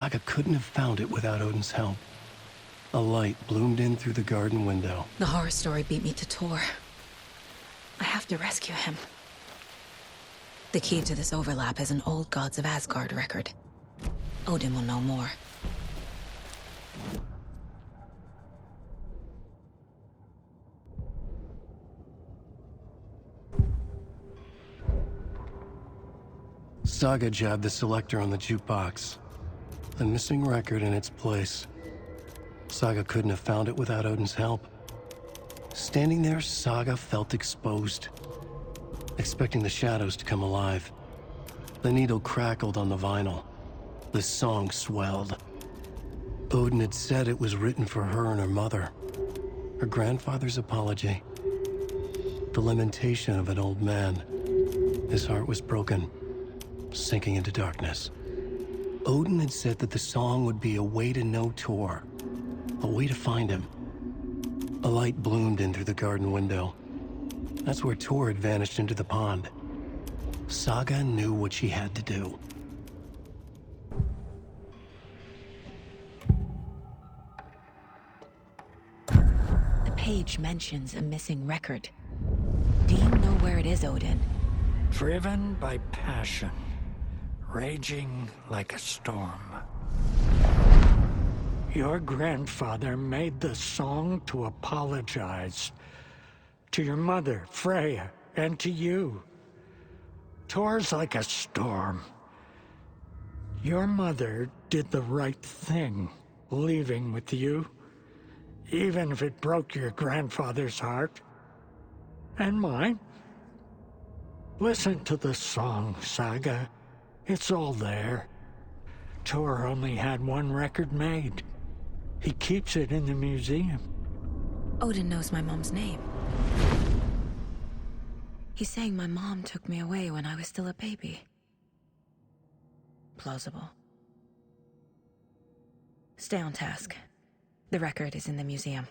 Saga couldn't have found it without Odin's help. A light bloomed in through the garden window. The horror story beat me to Tor. I have to rescue him. The key to this overlap is an old Gods of Asgard record. Odin will know more. Saga jabbed the selector on the jukebox. The missing record in its place. Saga couldn't have found it without Odin's help. Standing there, Saga felt exposed, expecting the shadows to come alive. The needle crackled on the vinyl. The song swelled. Odin had said it was written for her and her mother. Her grandfather's apology. The lamentation of an old man. His heart was broken, sinking into darkness. Odin had said that the song would be a way to know Tor, a way to find him. A light bloomed in through the garden window. That's where Tor had vanished into the pond. Saga knew what she had to do. The page mentions a missing record. Do you know where it is, Odin? Driven by passion, raging like a storm. Your grandfather made the song to apologize. To your mother, Freya, and to you. Tor's like a storm. Your mother did the right thing, leaving with you, even if it broke your grandfather's heart. And mine. Listen to the song, Saga. It's all there. Tor only had one record made. He keeps it in the museum. Odin knows my mom's name. He's saying my mom took me away when I was still a baby. Plausible. Stay on task. The record is in the museum.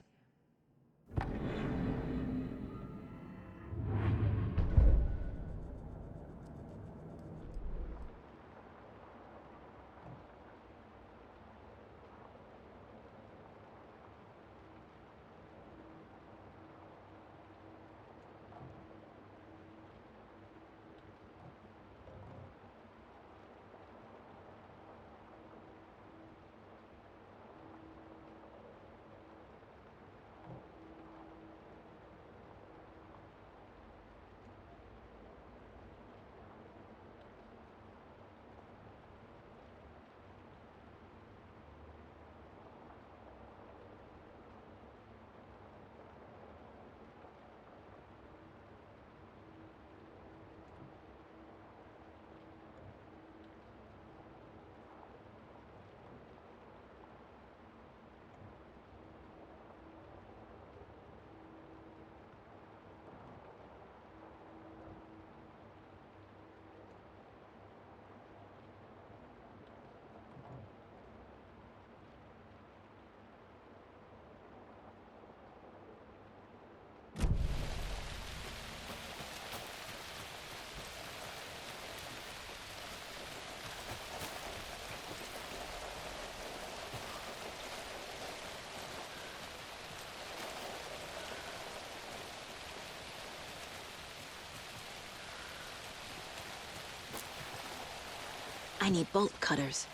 I need bolt cutters.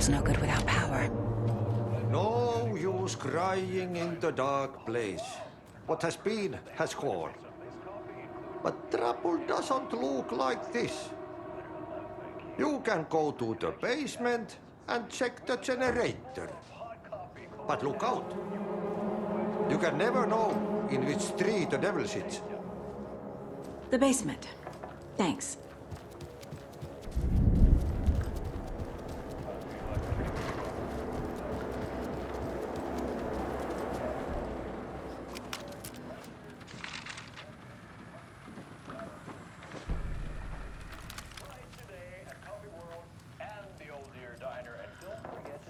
laptop's no good without power. No use crying in the dark place. What has been has gone. But trouble doesn't look like this. You can go to the basement and check the generator. But look out. You can never know in which tree the devil sits. The basement. Thanks.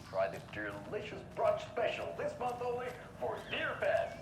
Try this delicious brunch special this month only for Deer Fest.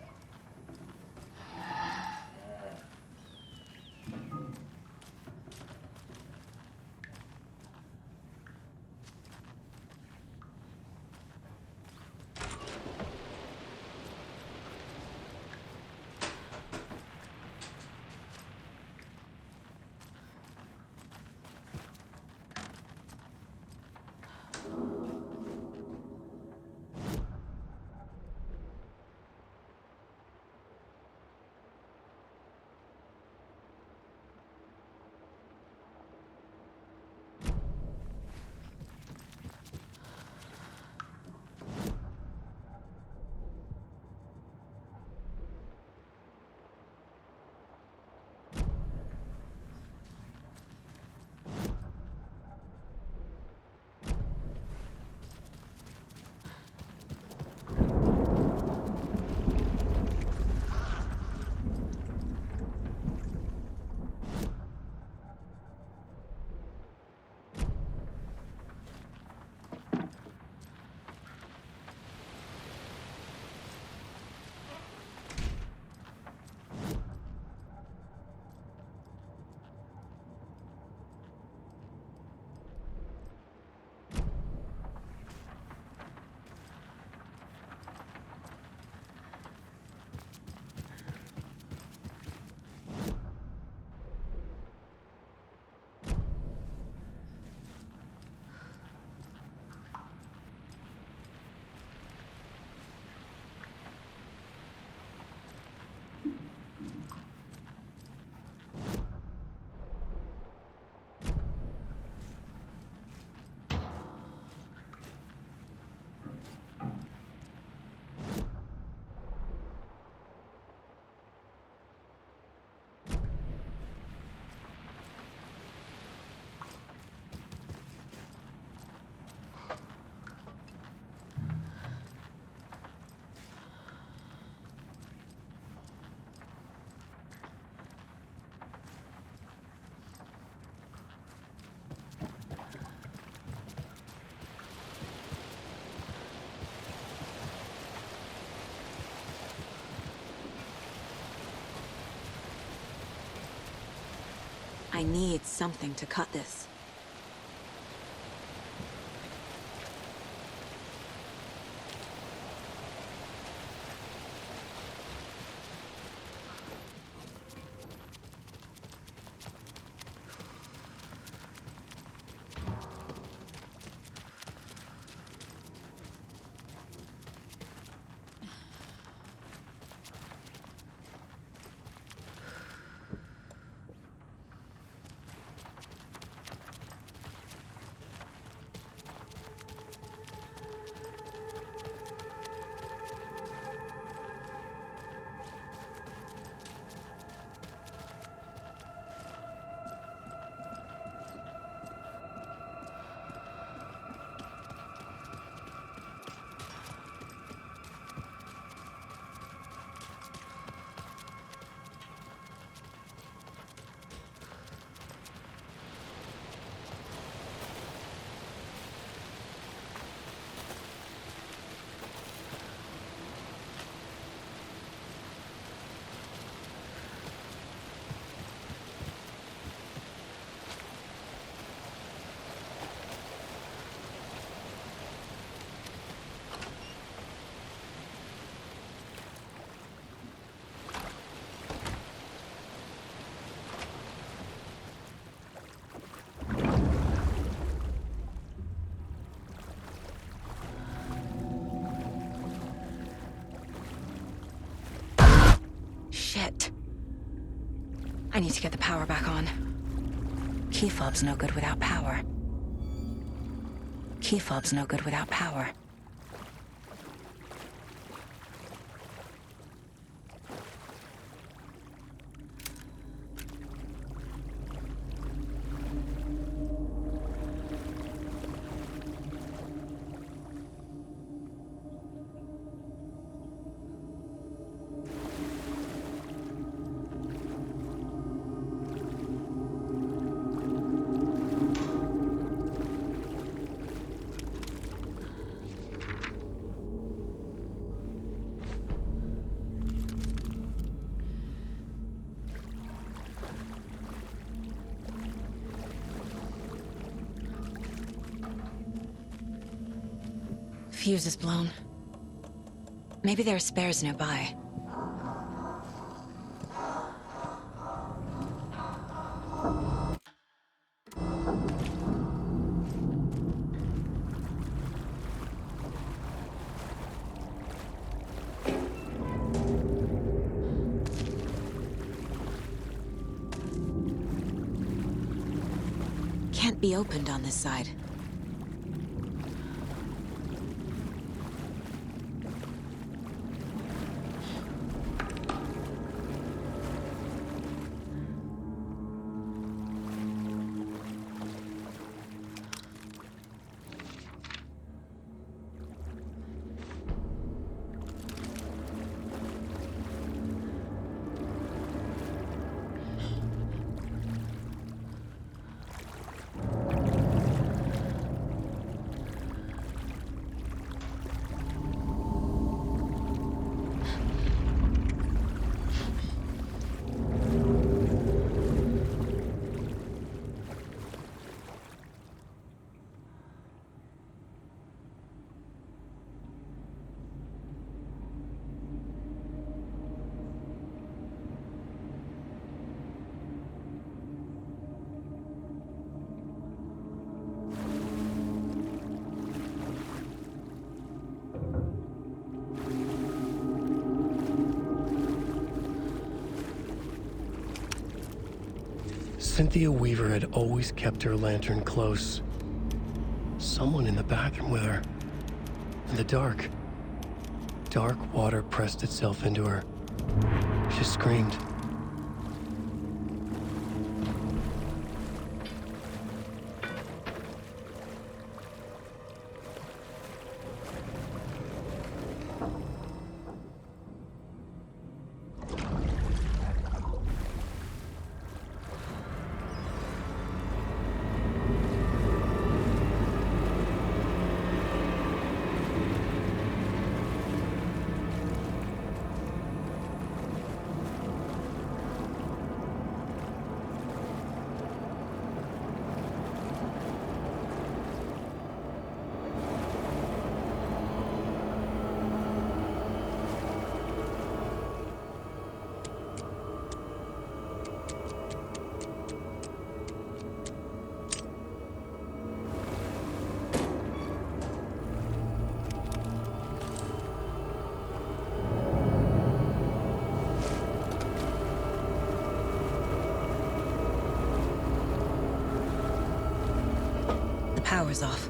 I need something to cut this. I need to get the power back on. Key fob's no good without power. Key fob's no good without power. Fuse is blown. Maybe there are spares nearby. Can't be opened on this side. Cynthia Weaver had always kept her lantern close. Someone in the bathroom with her. In the dark. Dark water pressed itself into her. She screamed. The power's off.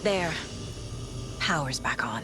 There. Power's back on.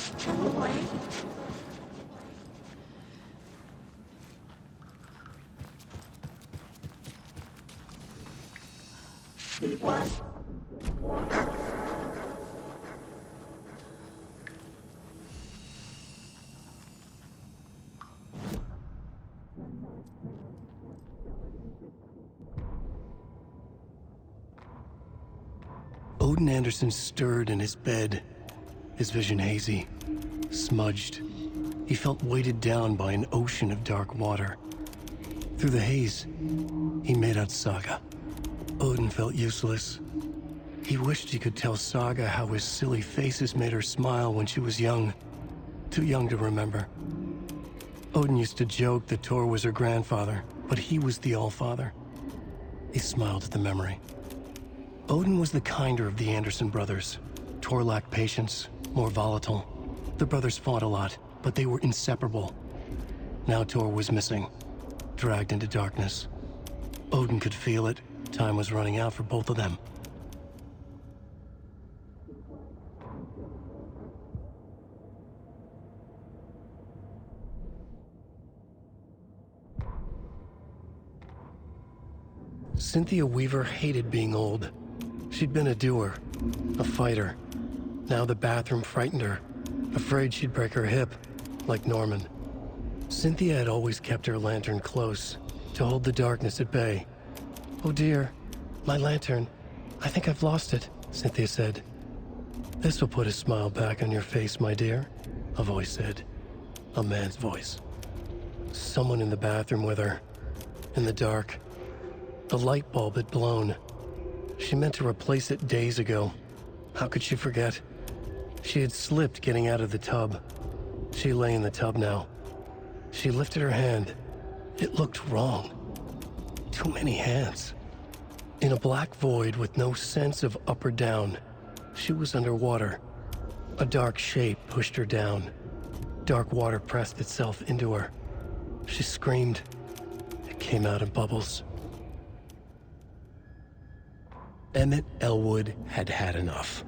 was too late. She was. Odin Anderson stirred in his bed, his vision hazy, smudged. He felt weighted down by an ocean of dark water. Through the haze, he made out Saga. Odin felt useless. He wished he could tell Saga how his silly faces made her smile when she was young, too young to remember. Odin used to joke that Tor was her grandfather, but he was the Allfather. He smiled at the memory. Odin was the kinder of the Anderson brothers. Tor lacked patience, more volatile. The brothers fought a lot, but they were inseparable. Now Tor was missing, dragged into darkness. Odin could feel it. Time was running out for both of them. Cynthia Weaver hated being old. She'd been a doer, a fighter. Now the bathroom frightened her, afraid she'd break her hip, like Norman. Cynthia had always kept her lantern close, to hold the darkness at bay. "Oh dear, my lantern. I think I've lost it," Cynthia said. "This will put a smile back on your face, my dear," a voice said. A man's voice. Someone in the bathroom with her, in the dark. The light bulb had blown. She meant to replace it days ago. How could she forget? She had slipped getting out of the tub. She lay in the tub now. She lifted her hand. It looked wrong. Too many hands. In a black void with no sense of up or down, she was underwater. A dark shape pushed her down. Dark water pressed itself into her. She screamed. It came out in bubbles. Emmett Elwood had had enough.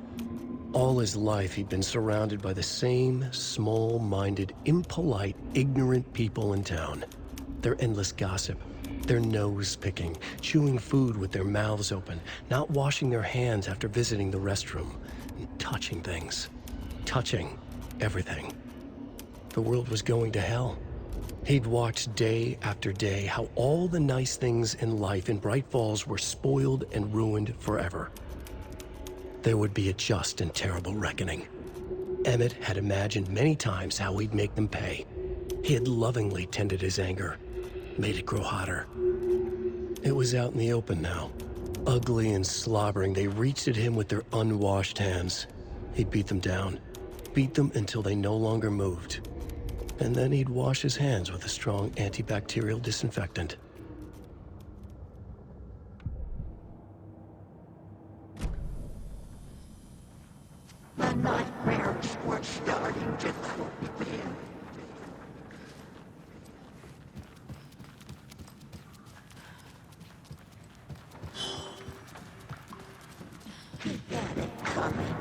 All his life he'd been surrounded by the same small-minded, impolite, ignorant people in town. Their endless gossip, their nose-picking, chewing food with their mouths open, not washing their hands after visiting the restroom, and touching things. Touching everything. The world was going to hell. He'd watched day after day how all the nice things in life in Bright Falls were spoiled and ruined forever. There would be a just and terrible reckoning. Emmett had imagined many times how he'd make them pay. He had lovingly tended his anger, made it grow hotter. It was out in the open now. Ugly and slobbering, they reached at him with their unwashed hands. He'd beat them down, beat them until they no longer moved. And then he'd wash his hands with a strong antibacterial disinfectant. The nightmares were starting to creep in. He had it coming.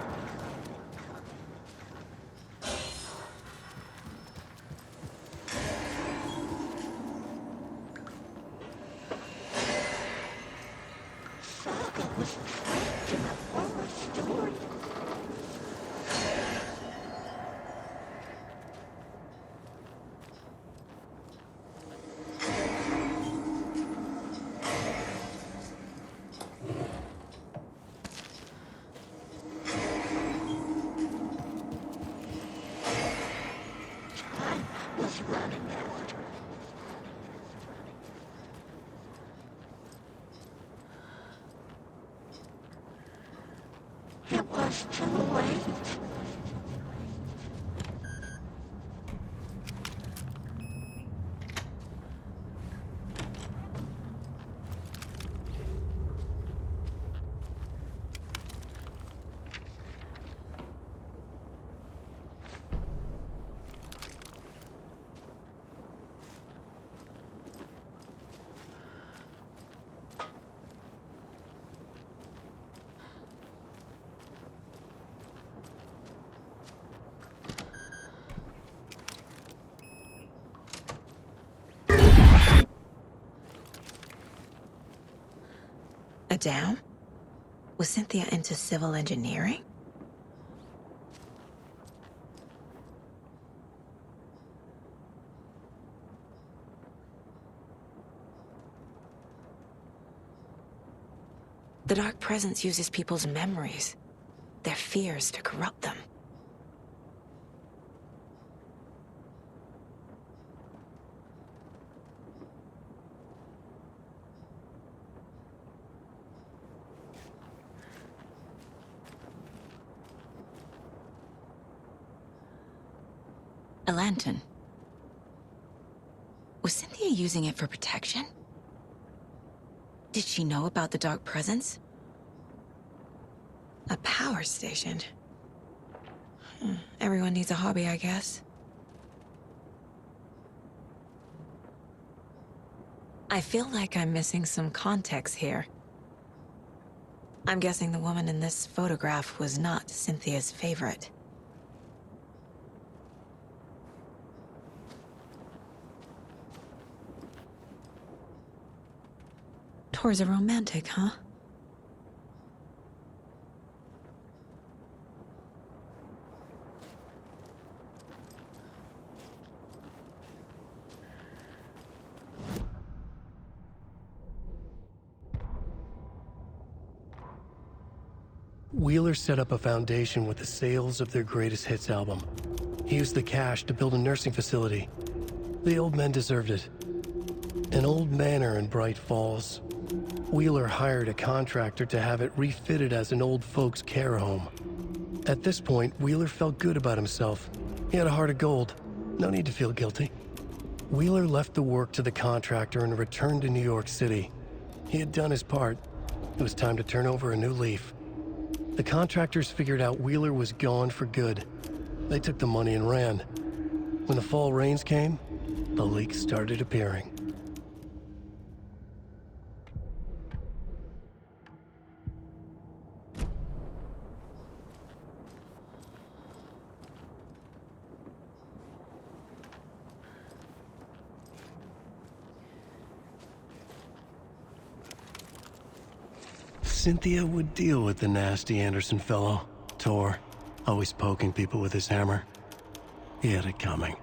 Saga was trapped in a horror story. Time was running out. It was too late. A dam? Was Cynthia into civil engineering? The Dark Presence uses people's memories, their fears to corrupt them. A lantern. Was Cynthia using it for protection? Did she know about the Dark Presence? A power station. Everyone needs a hobby, I guess. I feel like I'm missing some context here. I'm guessing the woman in this photograph was not Cynthia's favorite. Tor's a romantic, huh? Wheeler set up a foundation with the sales of their greatest hits album. He used the cash to build a nursing facility. The old men deserved it. An old manor in Bright Falls. Wheeler hired a contractor to have it refitted as an old folks' care home. At this point, Wheeler felt good about himself. He had a heart of gold. No need to feel guilty. Wheeler left the work to the contractor and returned to New York City. He had done his part. It was time to turn over a new leaf. The contractors figured out Wheeler was gone for good. They took the money and ran. When the fall rains came, the leaks started appearing. Cynthia would deal with the nasty Anderson fellow, Tor, always poking people with his hammer. He had it coming.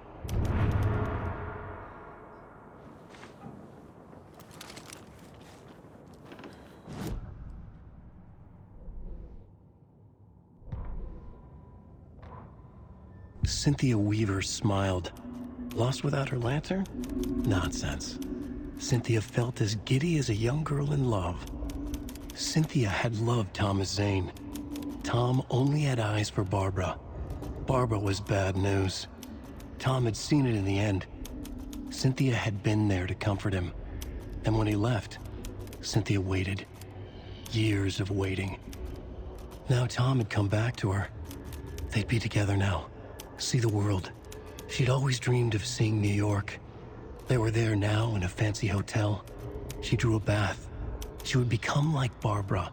Cynthia Weaver smiled. Lost without her lantern? Nonsense. Cynthia felt as giddy as a young girl in love. Cynthia had loved Thomas Zane. Tom only had eyes for Barbara. Barbara was bad news. Tom had seen it in the end. Cynthia had been there to comfort him. And when he left, Cynthia waited. Years of waiting. Now Tom had come back to her. They'd be together now. See the world. She'd always dreamed of seeing New York. They were there now in a fancy hotel. She drew a bath. She would become like Barbara.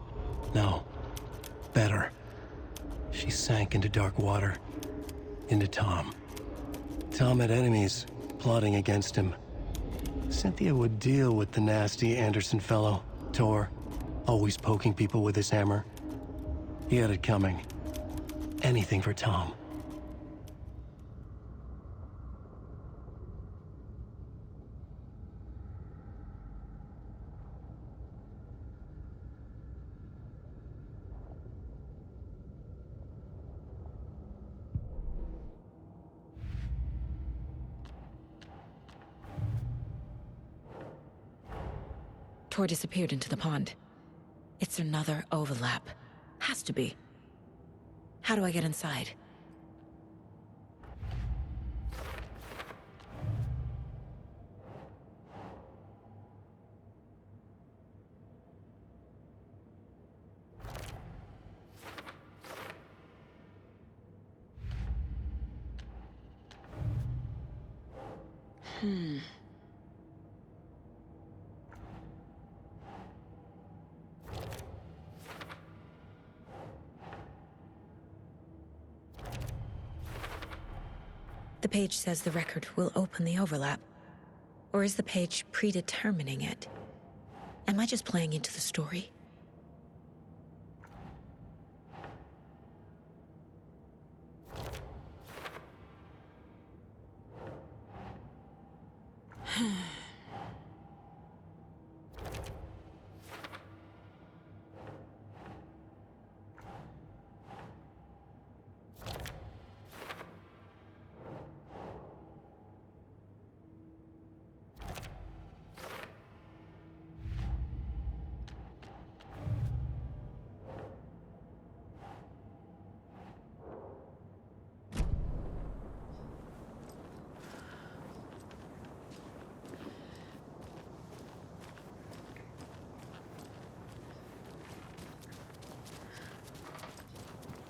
No, better. She sank into dark water. Into Tom. Tom had enemies plotting against him. Cynthia would deal with the nasty Anderson fellow, Tor, always poking people with his hammer. He had it coming. Anything for Tom. Tor disappeared into the pond. It's another overlap. Has to be. How do I get inside? The page says the record will open the overlap. Or is the page predetermining it? Am I just playing into the story?